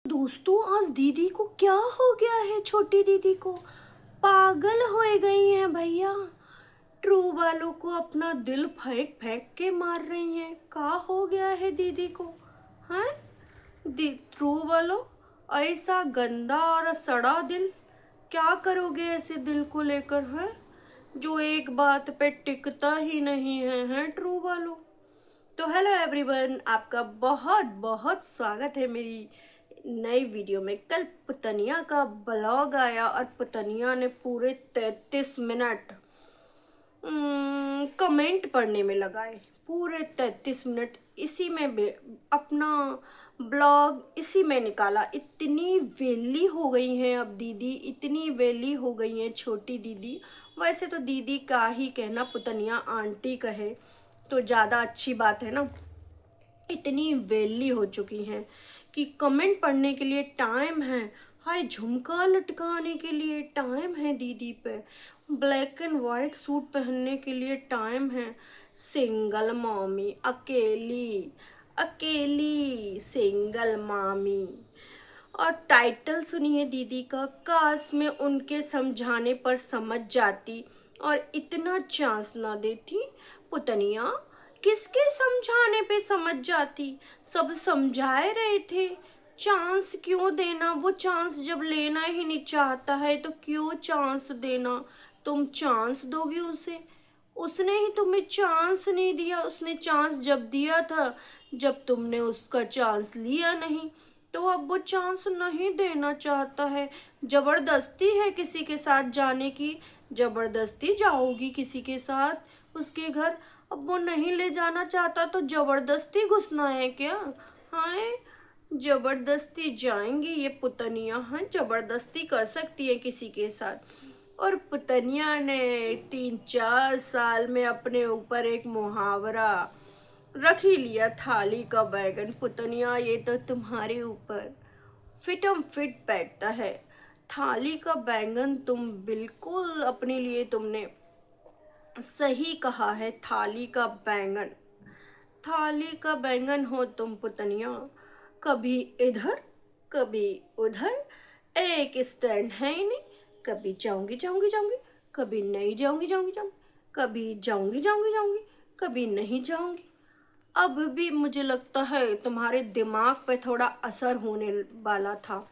दोस्तों, आज दीदी को क्या हो गया है? छोटी दीदी को पागल हो गई हैं भैया। ट्रू वालों को अपना दिल फेंक फेंक के मार रही हैं। क्या हो गया है दीदी को? हैं? ट्रू वालों, ऐसा गंदा और सड़ा दिल, क्या करोगे ऐसे दिल को लेकर? है जो एक बात पे टिकता ही नहीं है। हैं ट्रू वालों? तो हेलो एवरीवन, आपका बहुत बहुत स्वागत है मेरी नई वीडियो में। कल पुतनिया का ब्लॉग आया और पुतनिया ने पूरे 33 मिनट कमेंट पढ़ने में लगाए। पूरे 33 मिनट इसी में अपना ब्लॉग इसी में निकाला। इतनी वेली हो गई हैं अब दीदी, इतनी वेली हो गई हैं छोटी दीदी। वैसे तो दीदी का ही कहना, पुतनिया आंटी कहे तो ज़्यादा अच्छी बात है ना। इतनी वेली हो चुकी हैं कि कमेंट पढ़ने के लिए टाइम है, हाय झुमका लटकाने के लिए टाइम है दीदी पे, ब्लैक एंड वाइट सूट पहनने के लिए टाइम है। सिंगल मॉमी, अकेली अकेली सिंगल मामी। और टाइटल सुनिए दीदी का, काश में उनके समझाने पर समझ जाती और इतना चांस ना देती। पुतनिया किसके समझाने पे समझ जाती? सब समझाए रहे थे, चांस क्यों देना? वो चांस जब लेना ही नहीं चाहता है तो क्यों चांस देना? तुम चांस दोगी उसे? उसने ही तुम्हें चांस नहीं दिया। उसने चांस जब दिया था, जब तुमने उसका चांस लिया नहीं, तो अब वो चांस नहीं देना चाहता है। जबरदस्ती है किसी के साथ जाने की, जबरदस्ती जाओगी किसी के साथ उसके घर। अब वो नहीं ले जाना चाहता तो जबरदस्ती घुसना है क्या? हाँ, जबरदस्ती जाएंगी ये पुतनिया। हाँ, जबरदस्ती कर सकती है किसी के साथ। और पुतनिया ने 3-4 साल में अपने ऊपर एक मुहावरा रख ही लिया, थाली का बैगन। पुतनिया, ये तो तुम्हारे ऊपर फिटम फिट बैठता है। थाली का बैंगन तुम बिल्कुल अपने लिए तुमने सही कहा है। थाली का बैंगन, थाली का बैंगन हो तुम पुतनिया। कभी इधर कभी उधर, एक स्टैंड है ही नहीं। कभी जाऊंगी जाऊंगी जाऊंगी, कभी नहीं जाऊंगी जाऊंगी जाऊंगी, कभी जाऊंगी जाऊंगी जाऊंगी, कभी नहीं जाऊंगी। अब भी मुझे लगता है तुम्हारे दिमाग पे थोड़ा असर होने वाला था,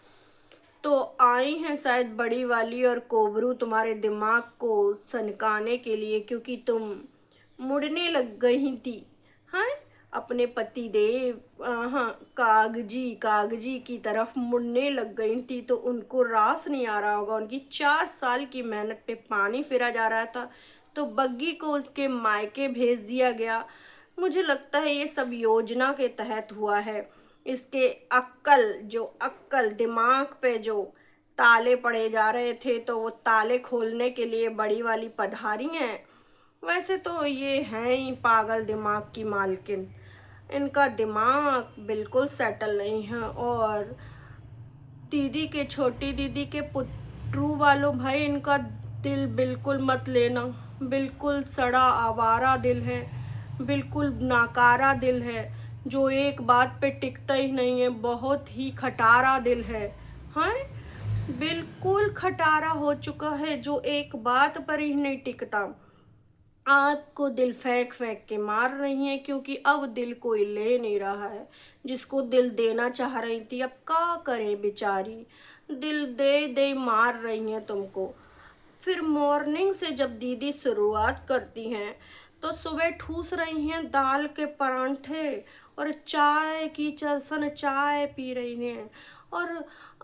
तो आई हैं शायद बड़ी वाली और कोबरू तुम्हारे दिमाग को सनकाने के लिए, क्योंकि तुम मुड़ने लग गई थी। हाँ, अपने पति देव, हाँ, कागजी कागजी की तरफ मुड़ने लग गई थी। तो उनको रास नहीं आ रहा होगा, उनकी 4 साल की मेहनत पे पानी फिरा जा रहा था, तो बग्गी को उसके मायके भेज दिया गया। मुझे लगता है ये सब योजना के तहत हुआ है। इसके अक्कल दिमाग पे जो ताले पड़े जा रहे थे, तो वो ताले खोलने के लिए बड़ी वाली पधारी हैं। वैसे तो ये हैं ही पागल दिमाग की मालकिन। इनका दिमाग बिल्कुल सेटल नहीं है। और दीदी के, छोटी दीदी के पुत्रू वालों भाई, इनका दिल बिल्कुल मत लेना। बिल्कुल सड़ा आवारा दिल है, बिल्कुल नाकारा दिल है, जो एक बात पे टिकता ही नहीं है। बहुत ही खटारा दिल है। हाँ, बिल्कुल खटारा हो चुका है, जो एक बात पर ही नहीं टिकता। आपको दिल फेंक फेंक के मार रही हैं, क्योंकि अब दिल कोई ले नहीं रहा है। जिसको दिल देना चाह रही थी, अब क्या करे बेचारी, दिल दे दे मार रही हैं तुमको। फिर मॉर्निंग से जब दीदी शुरुआत करती हैं, तो सुबह ठूस रही हैं दाल के परांठे और चाय की चरसन चाय पी रही हैं। और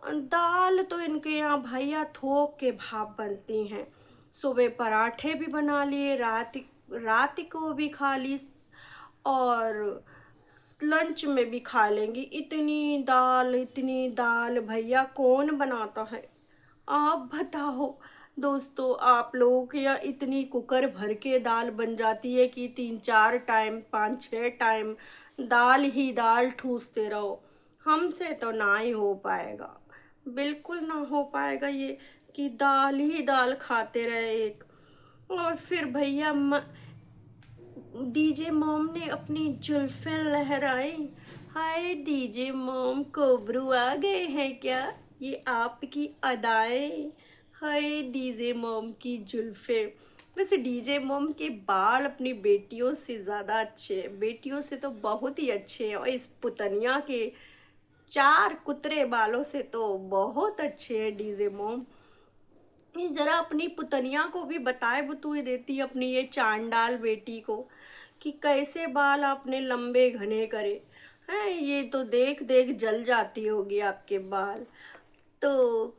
दाल तो इनके यहाँ भैया थोक के भाव बनती हैं। सुबह पराठे भी बना लिए, रात को भी खा ली, और लंच में भी खा लेंगी। इतनी दाल भैया कौन बनाता है? आप बताओ दोस्तों, आप लोगों के यहाँ इतनी कुकर भर के दाल बन जाती है कि 3-4 टाइम 5-6 टाइम दाल ही दाल ठूसते रहो? हमसे तो ना ही हो पाएगा, बिल्कुल ना हो पाएगा ये, कि दाल ही दाल खाते रहे एक। और फिर भैया डीजे मॉम ने अपनी जुल्फें लहराई। हाय डीजे मॉम, कोबरू आ गए हैं क्या? ये आपकी अदाएं। हाय डीजे मॉम की जुल्फे। वैसे डीजे मॉम के बाल अपनी बेटियों से ज़्यादा अच्छे हैं, बेटियों से तो बहुत ही अच्छे हैं, और इस पुतनिया के चार कुतरे बालों से तो बहुत अच्छे हैं डीजे मॉम। ये जरा अपनी पुतनिया को भी बताए बतुए देती अपनी ये चांडाल बेटी को कि कैसे बाल आपने लंबे घने करे हैं। ये तो देख देख जल जाती होगी आपके बाल। तो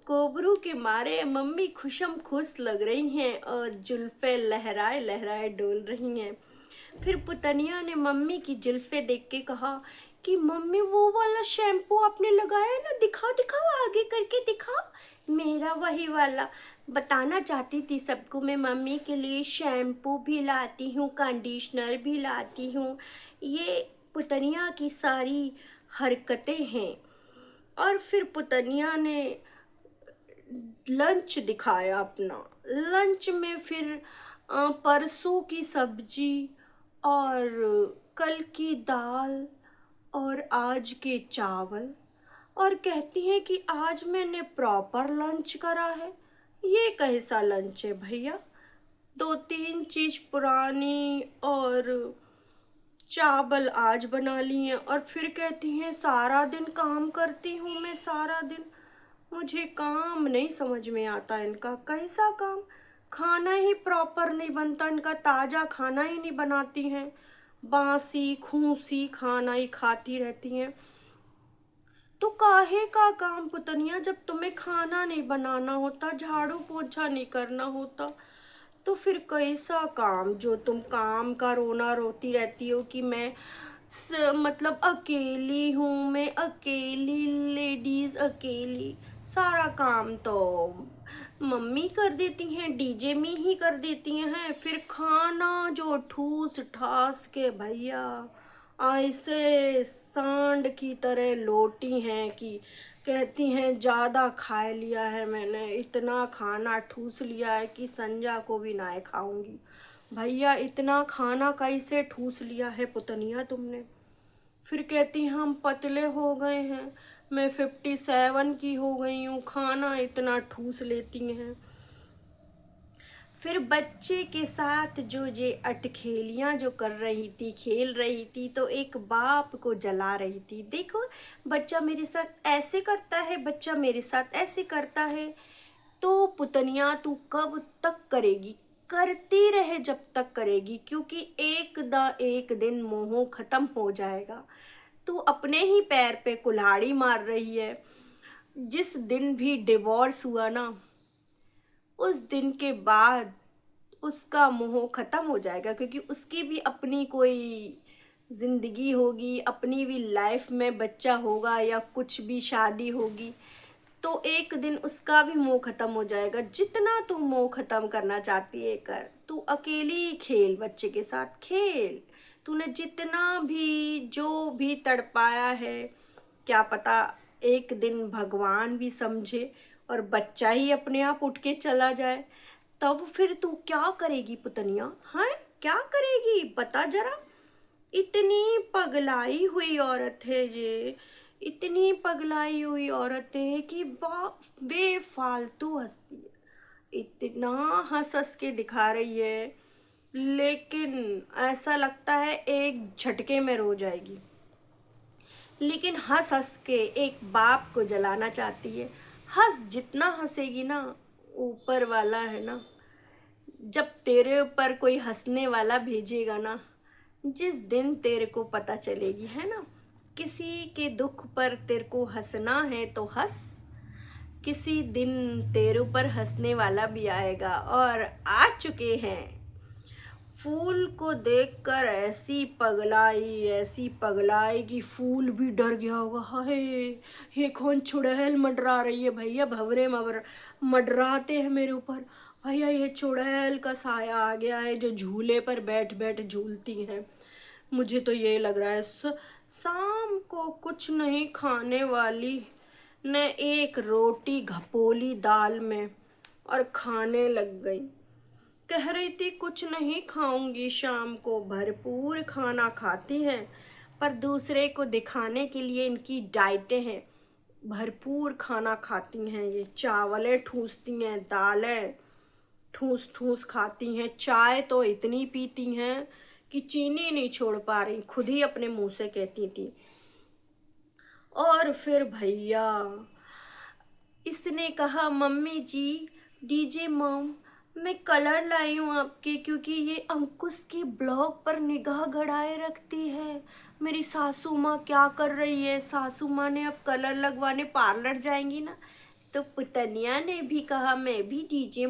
कोबरू के मारे मम्मी खुशम खुश लग रही हैं और जुल्फे लहराए लहराए डोल रही हैं। फिर पुतनिया ने मम्मी की जुल्फे देख के कहा कि मम्मी वो वाला शैम्पू आपने लगाया है ना, दिखाओ दिखाओ, आगे करके दिखाओ। मेरा वही वाला बताना चाहती थी सबको, मैं मम्मी के लिए शैम्पू भी लाती हूँ, कंडीशनर भी लाती हूँ। ये पुतनिया की सारी हरकतें हैं। और फिर पुतनिया ने लंच दिखाया अपना। लंच में फिर परसों की सब्जी और कल की दाल और आज के चावल, और कहती हैं कि आज मैंने प्रॉपर लंच करा है। ये कैसा लंच है भैया? दो तीन चीज़ पुरानी और चावल आज बना ली हैं, और फिर कहती हैं सारा दिन काम करती हूँ मैं, सारा दिन। मुझे काम नहीं समझ में आता इनका, कैसा काम? खाना ही प्रॉपर नहीं बनता इनका, ताज़ा खाना ही नहीं बनाती हैं, बासी खूसी खाना ही खाती रहती हैं। तो काहे का काम पुतनिया, जब तुम्हें खाना नहीं बनाना होता, झाड़ू पोछा नहीं करना होता, तो फिर कैसा काम जो तुम काम का रोना रोती रहती हो कि मैं मतलब अकेली हूँ, मैं अकेली लेडीज, अकेली। सारा काम तो मम्मी कर देती हैं, डीजे में ही कर देती हैं। फिर खाना जो ठूस ठास के भैया ऐसे सांड की तरह लोटी हैं कि कहती हैं ज़्यादा खा लिया है मैंने, इतना खाना ठूस लिया है कि संजा को भी ना खाऊंगी। भैया इतना खाना कैसे ठूस लिया है पुतनिया तुमने? फिर कहती हैं हम पतले हो गए हैं, मैं 57 की हो गई हूँ, खाना इतना ठूस लेती हैं। फिर बच्चे के साथ जो ये अटखेलियाँ जो कर रही थी, खेल रही थी, तो एक बाप को जला रही थी। देखो बच्चा मेरे साथ ऐसे करता है, बच्चा मेरे साथ ऐसे करता है। तो पुतनिया तू कब तक करेगी? करती रहे जब तक करेगी, क्योंकि एक दिन मोह खत्म हो जाएगा। तू अपने ही पैर पे कुल्हाड़ी मार रही है। जिस दिन भी डिवोर्स हुआ ना, उस दिन के बाद उसका मोह खत्म हो जाएगा, क्योंकि उसकी भी अपनी कोई जिंदगी होगी, अपनी भी लाइफ में बच्चा होगा या कुछ भी शादी होगी। तो एक दिन उसका भी मोह खत्म हो जाएगा। जितना तू मोह खत्म करना चाहती है कर, तू अकेली खेल, बच्चे के साथ खेल। तूने जितना भी जो भी तड़पाया है, क्या पता एक दिन भगवान भी समझे और बच्चा ही अपने आप उठ के चला जाए। तब फिर तू क्या करेगी पुतनिया? हाँ, क्या करेगी बता जरा। इतनी पगलाई हुई औरत है ये, इतनी पगलाई हुई औरत है कि वाह, बेफालतू हंसती है, इतना हंस हंस के दिखा रही है, लेकिन ऐसा लगता है एक झटके में रो जाएगी। लेकिन हंस हंस के एक बाप को जलाना चाहती है। हंस, जितना हंसेगी ना, ऊपर वाला है ना, जब तेरे ऊपर कोई हंसने वाला भेजेगा ना, जिस दिन तेरे को पता चलेगी, है ना, किसी के दुख पर तेरे को हंसना है तो हंस। किसी दिन तेरे ऊपर हंसने वाला भी आएगा, और आ चुके हैं। फूल को देखकर ऐसी पगलाई कि फूल भी डर गया होगा। हाय, ये कौन चुड़ैल मंडरा रही है भैया, भंवरे मंडराते हैं मेरे ऊपर। भैया ये चुड़ैल का साया आ गया है जो झूले पर बैठ बैठ झूलती हैं। मुझे तो ये लग रहा है शाम को कुछ नहीं खाने वाली ने एक रोटी घपोली दाल में और खाने लग गई। कह रही थी कुछ नहीं खाऊंगी, शाम को भरपूर खाना खाती हैं, पर दूसरे को दिखाने के लिए इनकी डाइटें हैं। भरपूर खाना खाती हैं ये, चावलें ठूसती हैं, दालें ठूस ठूस खाती हैं, चाय तो इतनी पीती हैं कि चीनी नहीं छोड़ पा रही, खुद ही अपने मुंह से कहती थी। और फिर भैया इसने कहा, मम्मी जी, डीजे मॉम, मैं कलर लाई हूँ आपके, क्योंकि ये अंकुश के ब्लॉग पर निगाह गड़ाए रखती है। मेरी सासू माँ क्या कर रही है, सासू माँ ने अब कलर लगवाने पार्लर जाएंगी ना, तो पुतनिया ने भी कहा मैं भी डीजे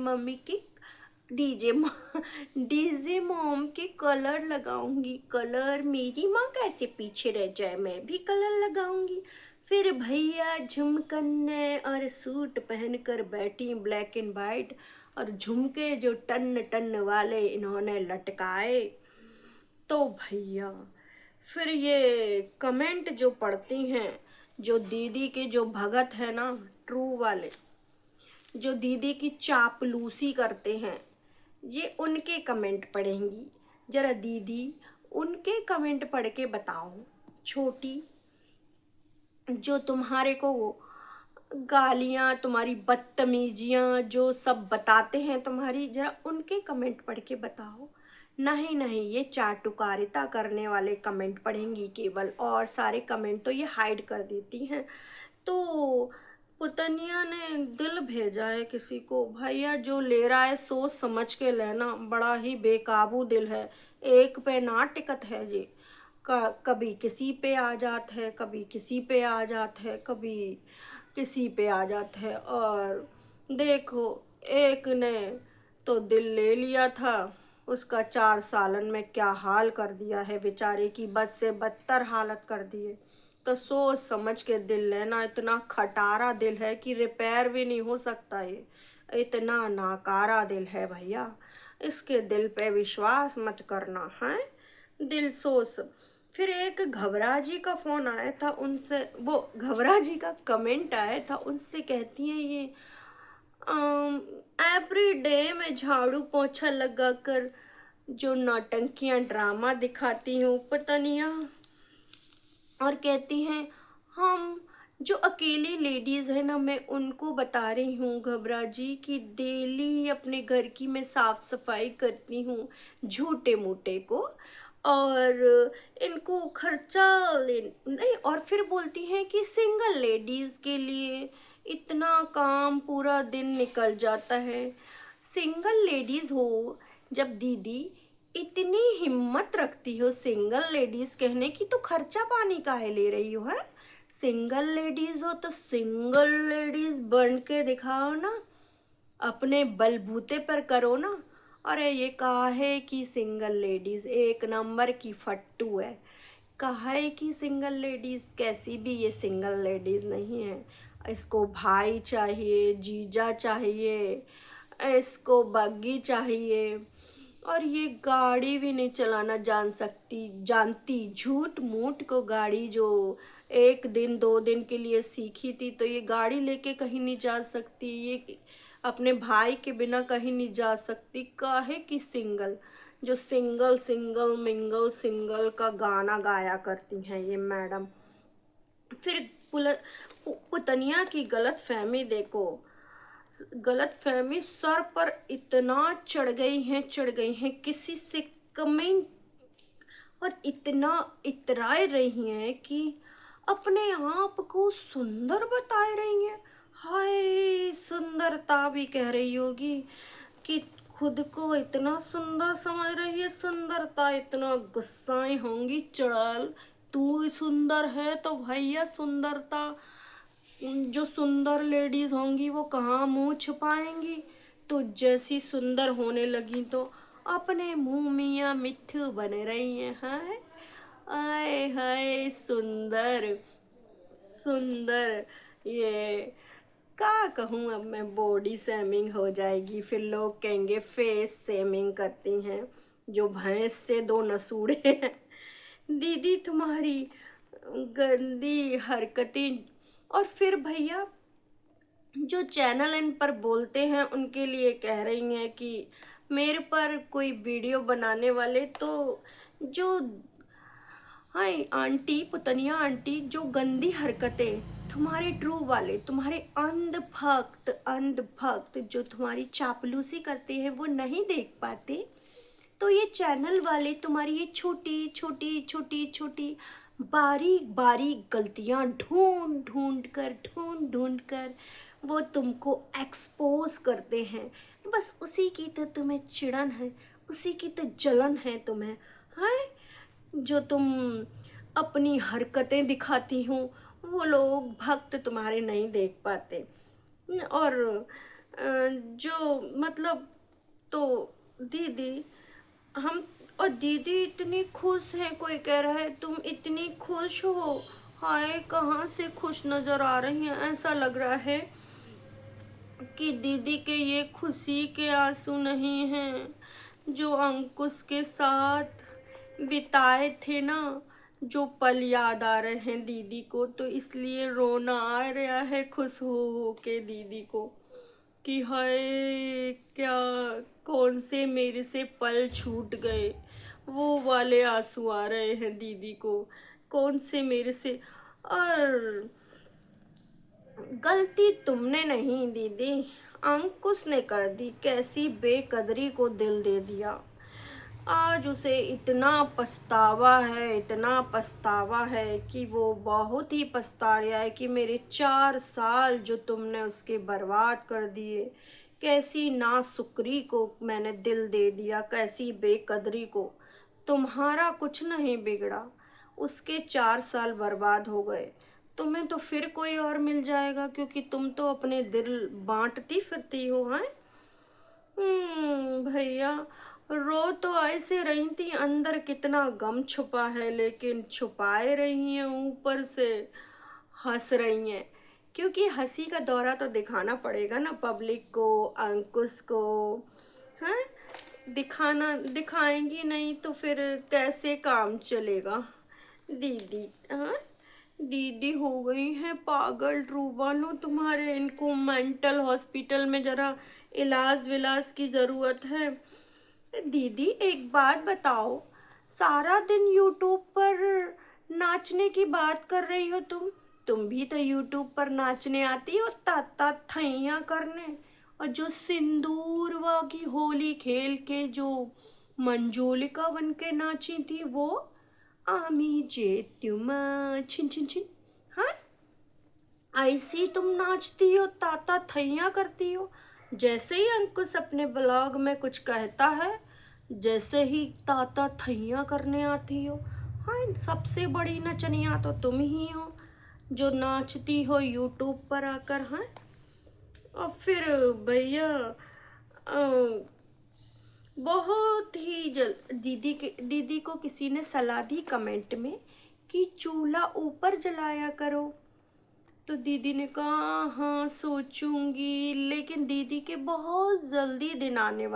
मॉम के कलर लगाऊंगी। कलर, मेरी माँ कैसे पीछे रह जाए, मैं भी कलर लगाऊंगी। फिर भैया झुमकन्ने और सूट पहनकर बैठी ब्लैक एंड वाइट, और झुमके जो टन टन वाले इन्होंने लटकाए। तो भैया फिर ये कमेंट जो पढ़ती हैं, जो दीदी के जो भगत है ना, ट्रू वाले, जो दीदी की चापलूसी करते हैं, ये उनके कमेंट पढ़ेंगी। जरा दीदी उनके कमेंट पढ़ के बताओ। छोटी, जो तुम्हारे को गालियाँ, तुम्हारी बदतमीजियाँ जो सब बताते हैं तुम्हारी, जरा उनके कमेंट पढ़ के बताओ। नहीं नहीं, ये चाटुकारिता करने वाले कमेंट पढ़ेंगी केवल, और सारे कमेंट तो ये हाइड कर देती हैं। तो पुतनिया ने दिल भेजा है किसी को। भैया जो ले रहा है सोच समझ के लेना, बड़ा ही बेकाबू दिल है, एक पे ना टिकत है ये। कभी किसी पे आ जात है, कभी किसी पे आ जात है, कभी किसी पे आ जात है। और देखो, एक ने तो दिल ले लिया था, उसका 4 सालन में क्या हाल कर दिया है, बेचारे की बद से बदतर हालत कर दी है। तो सोच समझ के दिल लेना, इतना खटारा दिल है कि रिपेयर भी नहीं हो सकता ये, इतना नाकारा दिल है भैया। इसके दिल पे विश्वास मत करना है, दिल सोच। फिर एक घबरा जी का फोन आया था उनसे, वो घबरा जी का कमेंट आया था, उनसे कहती हैं ये, एवरी डे मैं झाड़ू पोछा लगा कर जो नौटंकियां ड्रामा दिखाती हूँ पतनिया, और कहती हैं हम जो अकेली लेडीज़ है ना, मैं उनको बता रही हूँ घबरा जी कि डेली अपने घर की मैं साफ सफाई करती हूँ झूठे मूठे को, और इनको खर्चा ले नहीं। और फिर बोलती हैं कि सिंगल लेडीज़ के लिए इतना काम पूरा दिन निकल जाता है। सिंगल लेडीज़ हो जब दीदी, इतनी हिम्मत रखती हो सिंगल लेडीज कहने की, तो खर्चा पानी काहे ले रही हो है? सिंगल लेडीज हो तो सिंगल लेडीज बन के दिखाओ ना, अपने बलबूते पर करो ना। अरे ये काहे की सिंगल लेडीज एक नंबर की फट्टू है, काहे की सिंगल लेडीज, कैसी भी ये सिंगल लेडीज नहीं है। इसको भाई चाहिए, जीजा चाहिए, इसको बग्गी चाहिए, और ये गाड़ी भी नहीं चलाना जानती, झूठ मूठ को गाड़ी जो 1 दिन 2 दिन के लिए सीखी थी, तो ये गाड़ी लेके कहीं नहीं जा सकती, ये अपने भाई के बिना कहीं नहीं जा सकती। काहे की सिंगल, जो सिंगल सिंगल मिंगल सिंगल का गाना गाया करती हैं ये मैडम। फिर पुतनिया की गलत फहमी देखो, गलत फहमी सर पर इतना चढ़ गई हैं किसी से कमेंट, और इतना इतरा रही हैं कि अपने आप को सुंदर बता रही हैं। हाय, सुंदरता भी कह रही होगी कि खुद को इतना सुंदर समझ रही है, सुंदरता इतना गुस्साएं होंगी चढ़ाल, तू सुंदर है तो भैया सुंदरता, जो सुंदर लेडीज होंगी वो कहाँ मुंह छुपाएंगी। तो जैसी सुंदर होने लगी तो अपने मुंह मियाँ मिट्ठू बने रही हैं। हाय आए हाय, सुंदर सुंदर, ये क्या कहूँ अब मैं, बॉडी शेमिंग हो जाएगी, फिर लोग कहेंगे फेस शेमिंग करती हैं, जो भैंस से 2 नसूड़े हैं। दीदी तुम्हारी गंदी हरकतें। और फिर भैया जो चैनल इन पर बोलते हैं उनके लिए कह रही हैं कि मेरे पर कोई वीडियो बनाने वाले तो जो हाय आंटी, पुतनिया आंटी, जो गंदी हरकतें तुम्हारे ट्रू वाले, तुम्हारे अंध भक्त जो तुम्हारी चापलूसी करते हैं वो नहीं देख पाते, तो ये चैनल वाले तुम्हारी ये छोटी छोटी छोटी छोटी बारीक बारीक गलतियां ढूंढ ढूंढ कर वो तुमको एक्सपोज करते हैं। बस उसी की तो तुम्हें चिड़न है, उसी की तो जलन है तुम्हें, है जो तुम अपनी हरकतें दिखाती हो वो लोग भक्त तुम्हारे नहीं देख पाते। और जो मतलब, तो दीदी हम, और दीदी इतनी खुश है, कोई कह रहा है तुम इतनी खुश हो, हाय कहाँ से खुश नजर आ रही हैं, ऐसा लग रहा है कि दीदी के ये खुशी के आंसू नहीं हैं जो अंकुश के साथ बिताए थे ना, जो पल याद आ रहे हैं दीदी को, तो इसलिए रोना आ रहा है खुश हो के दीदी को कि हाय क्या, कौन से मेरे से पल छूट गए, वो वाले आंसू आ रहे हैं दीदी को, कौन से मेरे से। और गलती तुमने नहीं दीदी, अंकुश ने कर दी, कैसी बेकदरी को दिल दे दिया। आज उसे इतना पछतावा है, इतना पछतावा है कि वो बहुत ही पछता रहा है कि मेरे 4 साल जो तुमने उसके बर्बाद कर दिए, कैसी नाशुक्री को मैंने दिल दे दिया, कैसी बेकदरी को। तुम्हारा कुछ नहीं बिगड़ा, उसके 4 साल बर्बाद हो गए, तुम्हें तो फिर कोई और मिल जाएगा, क्योंकि तुम तो अपने दिल बांटती फिरती हो हैं। भैया, रो तो ऐसे रही थी, अंदर कितना गम छुपा है, लेकिन छुपाए रही हैं, ऊपर से हंस रही हैं, क्योंकि हंसी का दौरा तो दिखाना पड़ेगा ना पब्लिक को, अंकुश को, हैं। दिखाना, दिखाएंगी नहीं तो फिर कैसे काम चलेगा दीदी, हाँ। दीदी हो गई है पागल, ट्रूबानो तुम्हारे, इनको मेंटल हॉस्पिटल में जरा इलाज विलाज की ज़रूरत है। दीदी एक बात बताओ, सारा दिन यूट्यूब पर नाचने की बात कर रही हो तुम भी तो यूट्यूब पर नाचने आती हो, ताता थैया करने। और जो सिंदूर वागी होली खेल के जो मंजोलिका बन के नाची थी वो, आमी जे तुम छिन छिन छिन, हाँ ऐसी तुम नाचती हो, ताता थैया करती हो। जैसे ही अंकुश अपने ब्लॉग में कुछ कहता है, जैसे ही ताता थैया करने आती हो। हाँ, सबसे बड़ी नचनिया तो तुम ही हो जो नाचती हो यूट्यूब पर आकर, हाँ। और फिर भैया बहुत ही दीदी को किसी ने सलाह दी कमेंट में कि चूल्हा ऊपर जलाया करो, तो दीदी ने कहा हाँ सोचूंगी, लेकिन दीदी के बहुत जल्दी दिन आने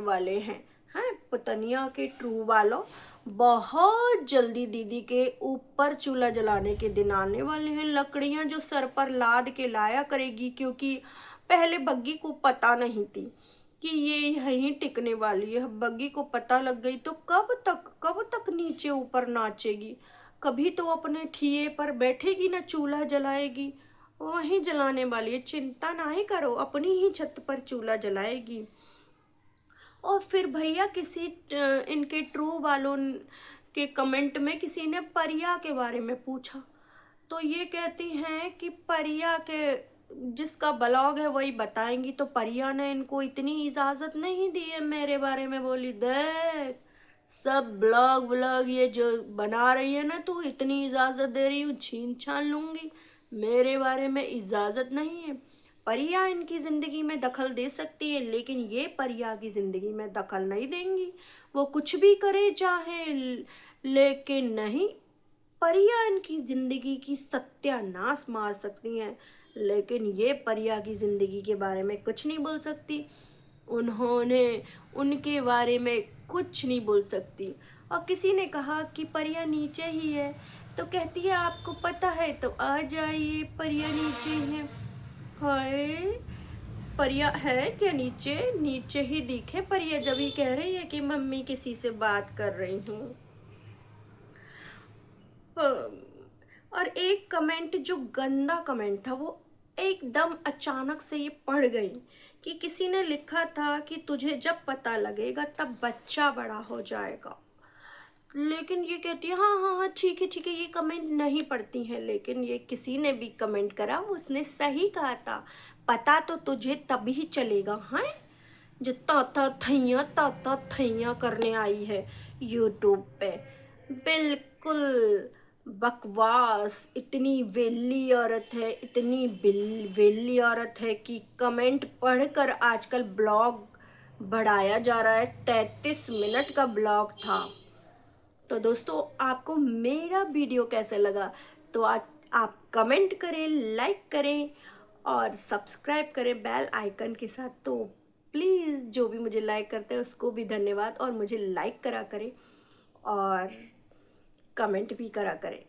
वाले हैं, हैं पुतनिया के ट्रू वालों, बहुत जल्दी दीदी के ऊपर चूल्हा जलाने के दिन आने वाले हैं। लकड़ियां जो सर पर लाद के लाया करेगी, क्योंकि पहले बग्गी को पता नहीं थी कि ये यहीं टिकने वाली है। बग्गी को पता लग गई तो कब तक नीचे ऊपर नाचेगी, कभी तो अपने ठिये पर बैठेगी ना, चूल्हा जलाएगी, वहीं जलाने वाली है, चिंता ना ही करो, अपनी ही छत पर चूल्हा जलाएगी। और फिर भैया इनके ट्रू वालों के कमेंट में किसी ने परिया के बारे में पूछा, तो ये कहती हैं कि परिया के जिसका ब्लॉग है वही बताएंगी, तो परिया ने इनको इतनी इजाज़त नहीं दी है मेरे बारे में, बोली देख सब ब्लॉग ये जो बना रही है ना, तू इतनी इजाज़त दे रही हूँ, छीन छान लूँगी, मेरे बारे में इजाज़त नहीं है। परिया इनकी ज़िंदगी में दखल दे सकती है, लेकिन ये परिया की ज़िंदगी में दखल नहीं देंगी, वो कुछ भी करे चाहे, लेकिन नहीं, परिया इनकी ज़िंदगी की सत्यानाश मार सकती हैं, लेकिन ये परिया की ज़िंदगी के बारे में कुछ नहीं बोल सकती, उन्होंने उनके बारे में कुछ नहीं बोल सकती। और किसी ने कहा कि परिया नीचे ही है, तो कहती है आपको पता है तो आ जाइए, परिया नीचे है। हाय, परिया है क्या नीचे? नीचे ही दिखे परिया, जब ही कह रही है कि मम्मी किसी से बात कर रही हूँ। और एक कमेंट जो गंदा कमेंट था वो एकदम अचानक से ये पढ़ गई कि किसी ने लिखा था कि तुझे जब पता लगेगा तब बच्चा बड़ा हो जाएगा। लेकिन ये कहती है हाँ हाँ हाँ ठीक है, ये कमेंट नहीं पढ़ती हैं। लेकिन ये किसी ने भी कमेंट करा, उसने सही कहा था, पता तो तुझे तभी चलेगा। हाँ, जो ताता थैया करने आई है यूट्यूब पे, बिल्कुल बकवास। इतनी वेली औरत है, इतनी वेली औरत है कि कमेंट पढ़कर आजकल ब्लॉग बढ़ाया जा रहा है। 33 मिनट का ब्लॉग था। तो दोस्तों, आपको मेरा वीडियो कैसे लगा? तो आज आप कमेंट करें, लाइक करें और सब्सक्राइब करें बेल आइकन के साथ। तो प्लीज़ जो भी मुझे लाइक करते हैं उसको भी धन्यवाद, और मुझे लाइक करा करें और कमेंट भी करा करें।